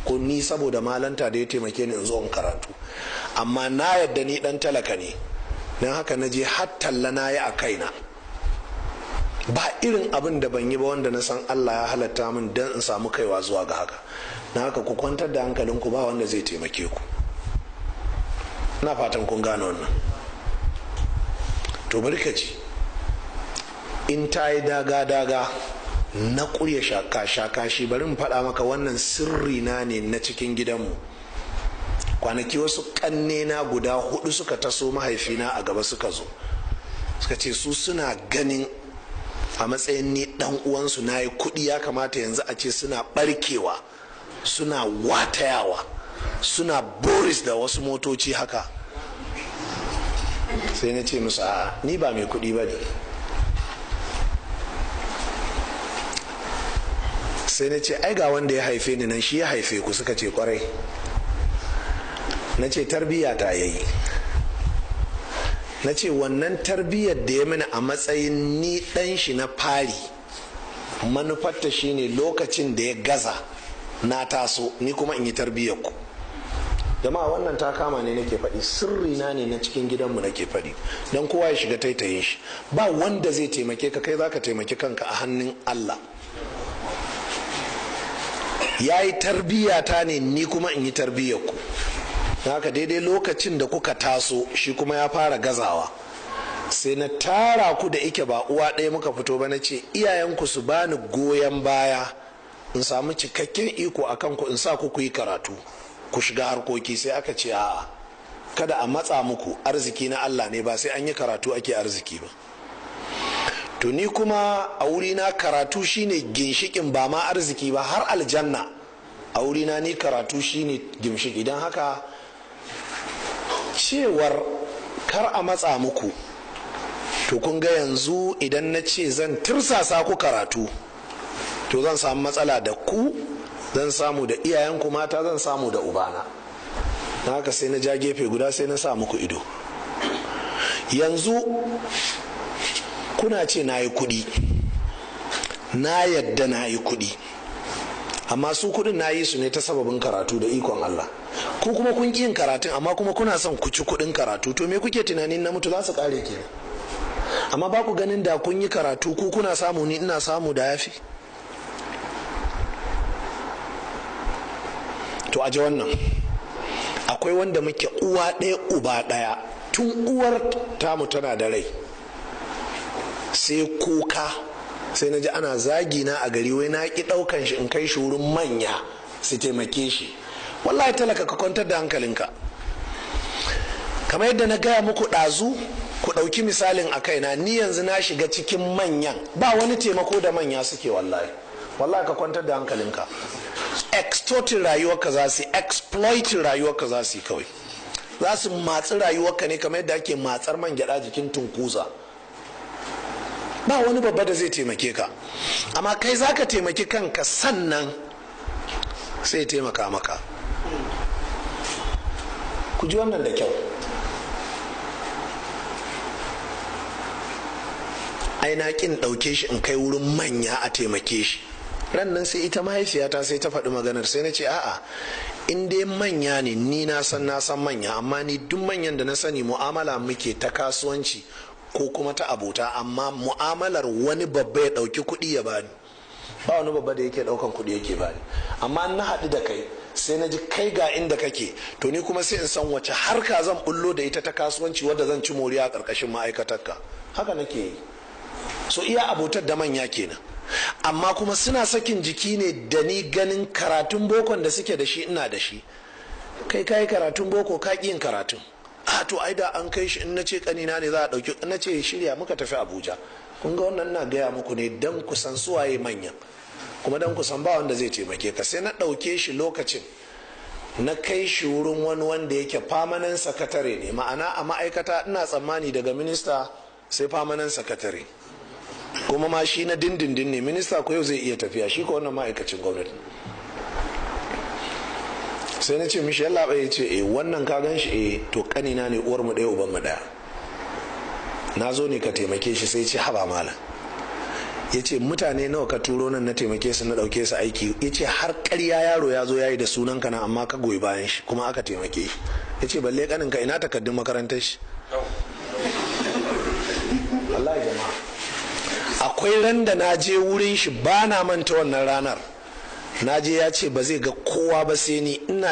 ko ni saboda malanta da ya taimake ni in zo in karatu, amma na yadda ni dan talaka ne, don haka na je har talla na yi a kaina. Ba irin abin da ban yi ba wanda na san Allah ya halatta min don in samu kaiwa zuwa ga haka. Na haka ku kwantar da hankalinku, ba wanda zai taimake ku. Na fatan kun gane wannan. To bari ka ji, in ta yi daga na kurya shaka shi, bari in faɗa maka wannan sirri na ne na cikin gidanmu. Kwanaki wasu ƙannena guda 4 suka taso mahaifina a gaba suka zo, suka ce su suna ganin a matsayin ni dan uwansu na yi kuɗi, ya kamata yanzu a ce suna barkewa, suna watayawa, suna boris da wasu motoci haka. Sai na ce musu a ni ba mai kuɗi ba ne. Sai na ce ai ga wanda ya haife ni nan, shi ya haife ku. Suka ce kwarai. Na ce tarbiyya ta yayi. Na ce wannan tarbiyyar da ya mini a matsayin ni dan shi na fari, manufarta shine lokacin da ya gaza na taso ni kuma in yi tarbiyyar ku. Jama'a wannan ta kama ne nake faɗi, sirri na ne na cikin gidanmu nake faɗi, don kowa ya shiga taitayin shi. Ba wanda zai taimake ka, kai zaka taimaki kanka a hannun Allah. Ya yi tarbiyyata ne ni kuma in yi tarbiyyar ku. Haka daidai lokacin da kuka taso shi kuma ya fara gazawa, sai na tara ku da ike ba uwa ɗaya muka fito ba, na ce iyayenku su bani goyon baya in samu cikakken iko a kanku, in sa ku yi karatu, ku shiga harkoki. Sai aka ce a'a, kada a matsa muku, arziki na Allah ne, ba sai an yi karatu ake arziki ba. To ni kuma a wurina karatu shine ginshikin ba ma arziki ba, har aljanna a wurina ni karatu shine ginshiki. Don haka cewar kar a matsa muku, to kun ga yanzu idan na ce zan tirsasa ku karatu, to zan samu matsala da ku, zan samu da iyayenku mata, zan samu da ubana. Na haka sai na ja gefe guda, sai na sa muku ido. Yanzu kuna ce na yi kuɗi, na yadda na yi kuɗi, amma su kuɗin na yi su ne ta sababin karatu da ikon Allah. Ku kuma kun ƙi yin karatun, amma kuma kuna son ku ci kuɗin karatu. To me kuke tunanin na mutu za su ƙare kenan? Amma ba ku ganin da kun yi karatu ku kuna samu, ni ina samu da yafi? To aje wannan, akwai wanda muke uwa ɗaya uba ɗaya, tun uwar tamu tana da rai, sai kuka, sai na ji ana zagi na a gari, wai na ki ɗaukan shi in kai shi wurin manya su taimake shi. Wallahi talaka, ka kwantar da hankalinka. Kamar yadda na gaya muku ɗazu, ku ɗauki misalin a kaina, ni yanzu na shiga cikin manyan, ba wani taimako da manya suke. Wallahi ka kwantar da hankalinka. Extorting rayuwarka za su, exploiting rayuwarka za su yi, kawai za su matsi rayuwarka ne kamar yadda ake matsar man gyada jikin tunkuza. Ba wani babba da zai taimake ka, amma kai za ka taimaki kanka, sannan sai taimaka maka. Ku ji wannan da kyau. Ai na kin ɗauke shi in kai wurin manya a taimake shi. Ran nan sai ita mahaifiyata sai ta faɗi maganar, sai na ce a'a, in dai manya ne ni na san manya, amma ni duk manyan da na sani mu'amala muke ta kasuwanci ko kuma ta abota, amma mu'amalar wani babba ya ɗauki kuɗi ya bani, ba wani babba da yake ɗaukan kuɗi yake bani. Amma na haɗu da kai, sai na ji kai ga inda kake, to ni kuma sai in san wace harka zan bullo da ita ta kasuwanci wadda zan ci moriya a ƙarƙashin ma'aikatarka. Haka nake yi. So iya abotar da manya kenan, amma kuma suna sakin jiki ne da ni ganin karatun bokon da suke da shi ina da shi. Kai kayi karatun boko, ka ƙi yin karatun. A to ai da an kai shi, in na ce kanina ne za a ɗauki, in na ce shirya muka tafi Abuja. Kun ga wannan na gaya muku ne don ku san suwaye manyan, kuma don ku san ba wanda zai taimake ka. Sai na ɗauke shi lokacin, na kai shi wurin wani wanda yake famanan sakatare ne, ma'ana a ma'aikata ina tsammani daga minista sai famanan sakatare, kuma ma shi na dindindin ne. Minista ko yau zai iya tafiya, shi ko wannan ma'aikacin gwamnati. Sai na ce mishi yalla bai, ce wannan ka gan shi, to kanina ne, uwar mu ɗaya uban mu ɗaya, na zo ne ka taimake shi. Sai ce haba malam, ya ce mutane nawa ka turo nan na taimake su na ɗauke su aiki. Ya ce har ƙarya yaro ya zo ya yi da sunan ka na amma ka goyi bayan shi kuma aka taimake shi. Ya ce balle ƙaninka ina takardun makarantar shi. Allah ya jama'a, akwai ran da na je wurin shi ba na manta wannan ranar. Na je ya ce ba zai ga kowa ba sai ni ina